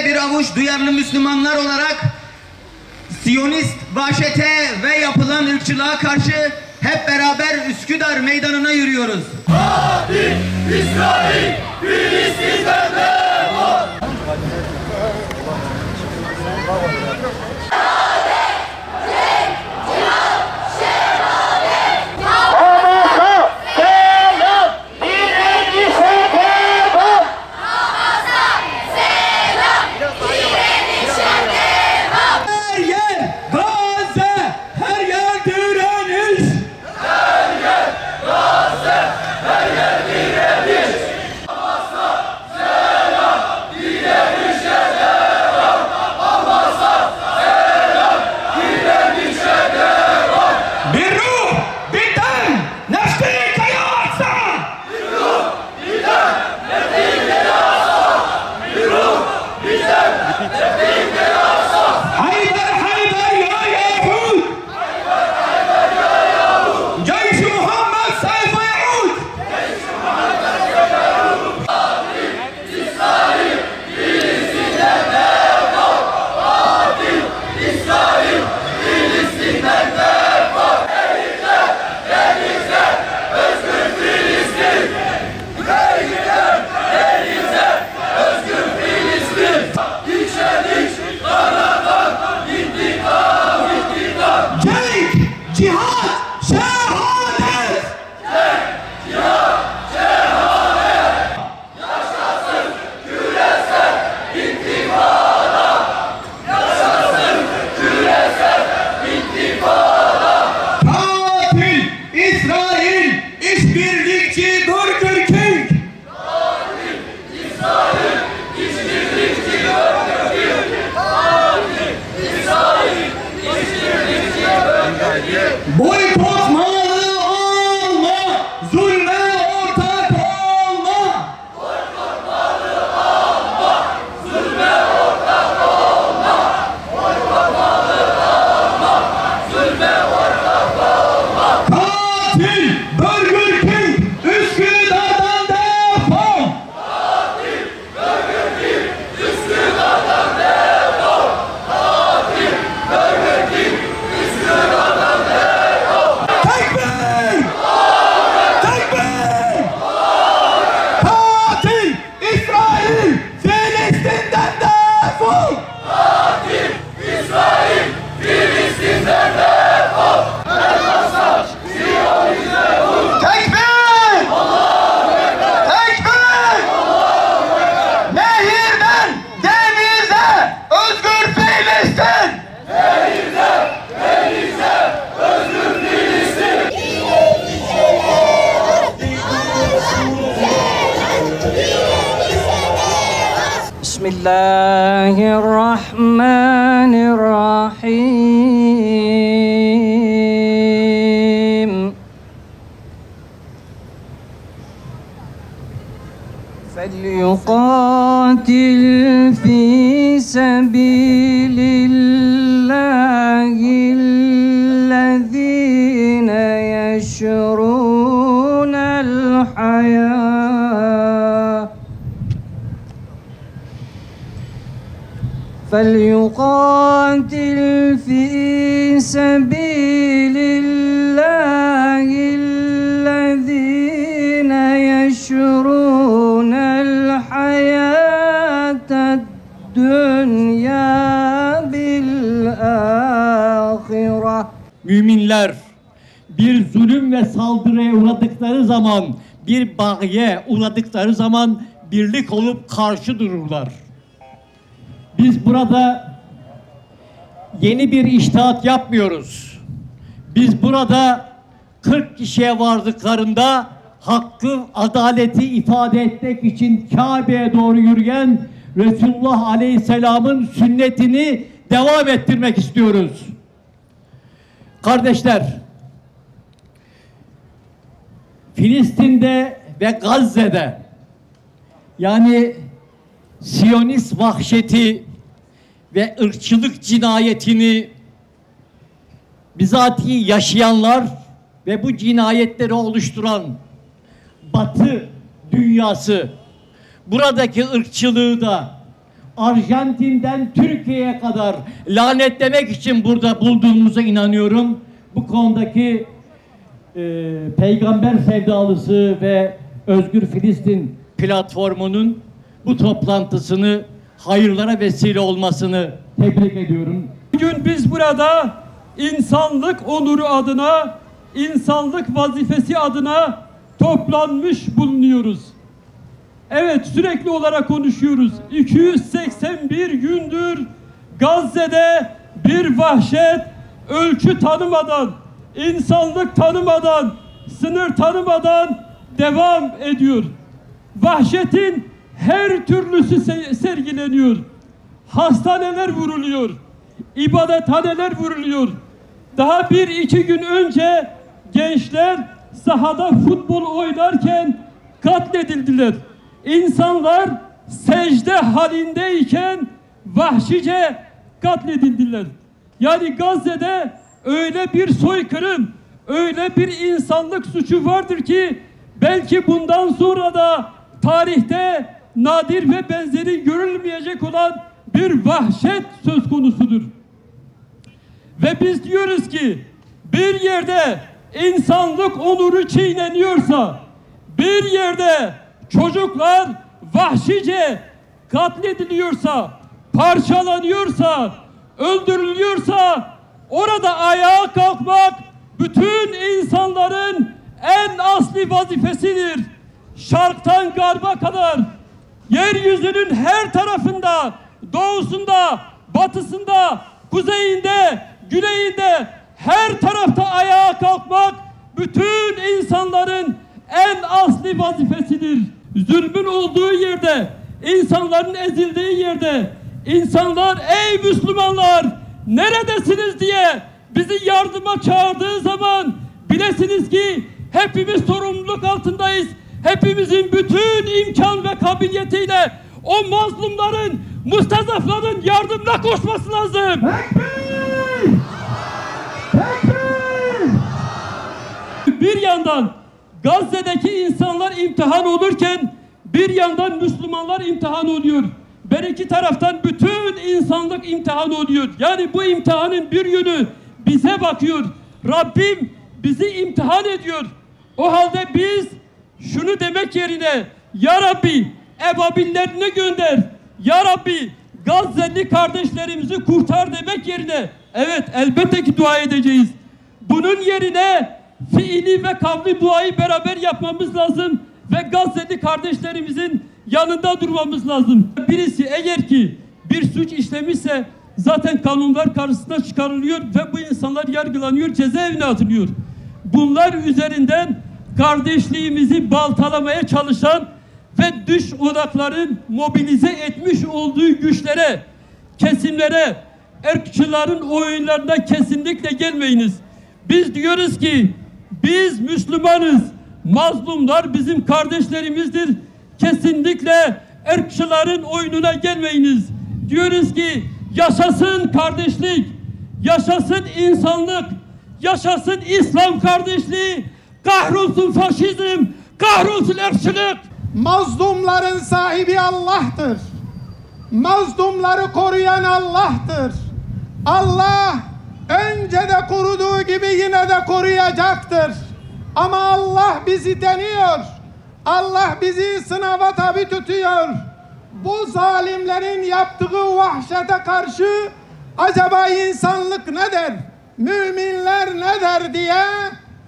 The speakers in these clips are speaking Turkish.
ve bir avuç duyarlı Müslümanlar olarak Siyonist vahşete ve yapılan ırkçılığa karşı hep beraber Üsküdar meydanına yürüyoruz. Hadi İsrail, Filistin'den defol! Boykot malı alma, zulme ortak olma. Boykot malı alma, zulme ortak olma. Boykot malı alma, zulme ortak olma. Katil Burger King Üsküdar'dan defol. Katil Burger King Üsküdar'dan defol. Katil Burger King Üsküdar'dan defol. Tekbir! Tekbir! Katil İsrail Filistin'den defol! Katil İsrail Filistin'den defol. Elmaslar Siyonizme vur. Tekbir! Tekbir! Nehirden denize özgür Filistin! Denize, denize, özgür Filistin. Bismillahirrahmanirrahim. فليقاتل في سبيل الله الذين يشرون الحياة فليقاتل في سبيل الله الذين يشرون الحياة الدنيا بالآخرة. Müminler bir zulüm ve saldırıya uğradıkları zaman, bir bağye uğradıkları zaman birlik olup karşı dururlar. Biz burada yeni bir içtihat yapmıyoruz. Biz burada 40 kişiye vardıklarında hakkı, adaleti ifade etmek için Kabe'ye doğru yürüyen Resulullah Aleyhisselam'ın sünnetini devam ettirmek istiyoruz. Kardeşler, Filistin'de ve Gazze'de, yani Siyonist vahşeti ve ırkçılık cinayetini bizatihi yaşayanlar ve bu cinayetleri oluşturan Batı dünyası buradaki ırkçılığı da, Arjantin'den Türkiye'ye kadar lanetlemek için burada bulduğumuza inanıyorum. Bu konudaki peygamber sevdalısı ve Özgür Filistin platformunun bu toplantısını hayırlara vesile olmasını tebrik ediyorum. Bugün biz burada insanlık onuru adına, insanlık vazifesi adına toplanmış bulunuyoruz. Evet, sürekli olarak konuşuyoruz. 281 gündür Gazze'de bir vahşet ölçü tanımadan, insanlık tanımadan, sınır tanımadan devam ediyor. Vahşetin her türlüsü sergileniyor. Hastaneler vuruluyor. İbadethaneler vuruluyor. Daha 1-2 gün önce gençler sahada futbol oynarken katledildiler. İnsanlar secde halindeyken vahşice katledildiler. Yani Gazze'de öyle bir soykırım, öyle bir insanlık suçu vardır ki belki bundan sonra da tarihte nadir ve benzeri görülmeyecek olan bir vahşet söz konusudur. Ve biz diyoruz ki bir yerde insanlık onuru çiğneniyorsa, bir yerde çocuklar vahşice katlediliyorsa, parçalanıyorsa, öldürülüyorsa orada ayağa kalkmak bütün insanların en asli vazifesidir. Şarktan garba kadar yeryüzünün her tarafında, doğusunda, batısında, kuzeyinde, güneyinde her tarafta ayağa kalkmak bütün insanların en asli vazifesidir. Zulmün olduğu yerde, insanların ezildiği yerde, insanlar ey Müslümanlar neredesiniz diye bizi yardıma çağırdığı zaman bilesiniz ki hepimiz sorumluluk altındayız. Hepimizin bütün imkan ve kabiliyetiyle o mazlumların, mustazafların yardımına koşması lazım. Tekbir! Tekbir! Bir yandan Gazze'deki insanlar imtihan olurken bir yandan Müslümanlar imtihan oluyor. Her iki taraftan bütün insanlık imtihan oluyor. Yani bu imtihanın bir yönü bize bakıyor. Rabbim bizi imtihan ediyor. O halde biz şunu demek yerine Ya Rabbi ebabillerini gönder. Ya Rabbi Gazze'li kardeşlerimizi kurtar demek yerine evet elbette ki dua edeceğiz. Bunun yerine fiili ve kavli duayı beraber yapmamız lazım ve Gazze'li kardeşlerimizin yanında durmamız lazım. Birisi eğer ki bir suç işlemişse zaten kanunlar karşısına çıkarılıyor ve bu insanlar yargılanıyor, cezaevine atılıyor. Bunlar üzerinden kardeşliğimizi baltalamaya çalışan ve dış odakların mobilize etmiş olduğu güçlere, kesimlere, ırkçıların oyunlarına kesinlikle gelmeyiniz. Biz diyoruz ki biz Müslümanız. Mazlumlar bizim kardeşlerimizdir. Kesinlikle ırkçıların oyununa gelmeyiniz. Diyoruz ki yaşasın kardeşlik, yaşasın insanlık, yaşasın İslam kardeşliği, kahrolsun faşizm, kahrolsun ırkçılık. Mazlumların sahibi Allah'tır. Mazlumları koruyan Allah'tır. Allah önce de koruduğu gibi yine de koruyacaktır. Ama Allah bizi deniyor. Allah bizi sınava tabi tutuyor. Bu zalimlerin yaptığı vahşete karşı acaba insanlık ne der? Müminler ne der diye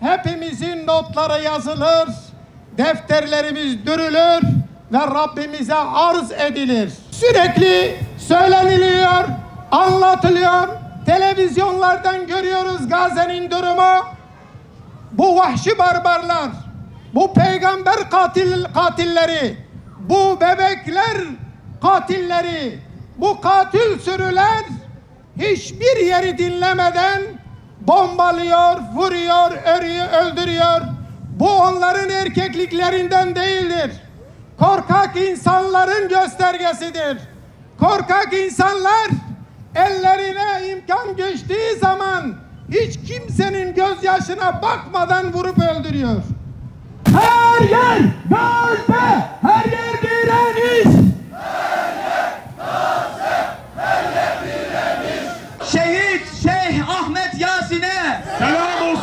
hepimizin notları yazılır. Defterlerimiz dürülür ve Rabbimize arz edilir. Sürekli söyleniliyor, anlatılıyor. Televizyonlardan görüyoruz Gazze'nin durumu. Bu vahşi barbarlar, bu peygamber katilleri, bu bebekler katilleri, bu katil sürüler hiçbir yeri dinlemeden bombalıyor, vuruyor, öldürüyor. Bu onların erkekliklerinden değildir. Korkak insanların göstergesidir. Korkak insanlar ellerine imkan geçtiği zaman hiç kimsenin gözyaşına bakmadan vurup öldürüyor. Her yer Gazze, her yer direniş. Her yer Gazze.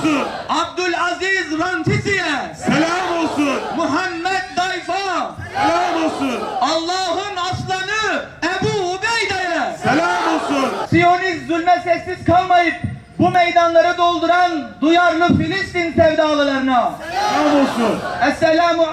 olsun. Abdülaziz Rantisi'ye, Selam olsun. Muhammed Dayfa, Selam olsun. Allah'ın aslanı Ebu Ubeyde'ye, Selam olsun. Siyonist zulme sessiz kalmayıp bu meydanları dolduran duyarlı Filistin sevdalılarına Selam olsun. Esselamu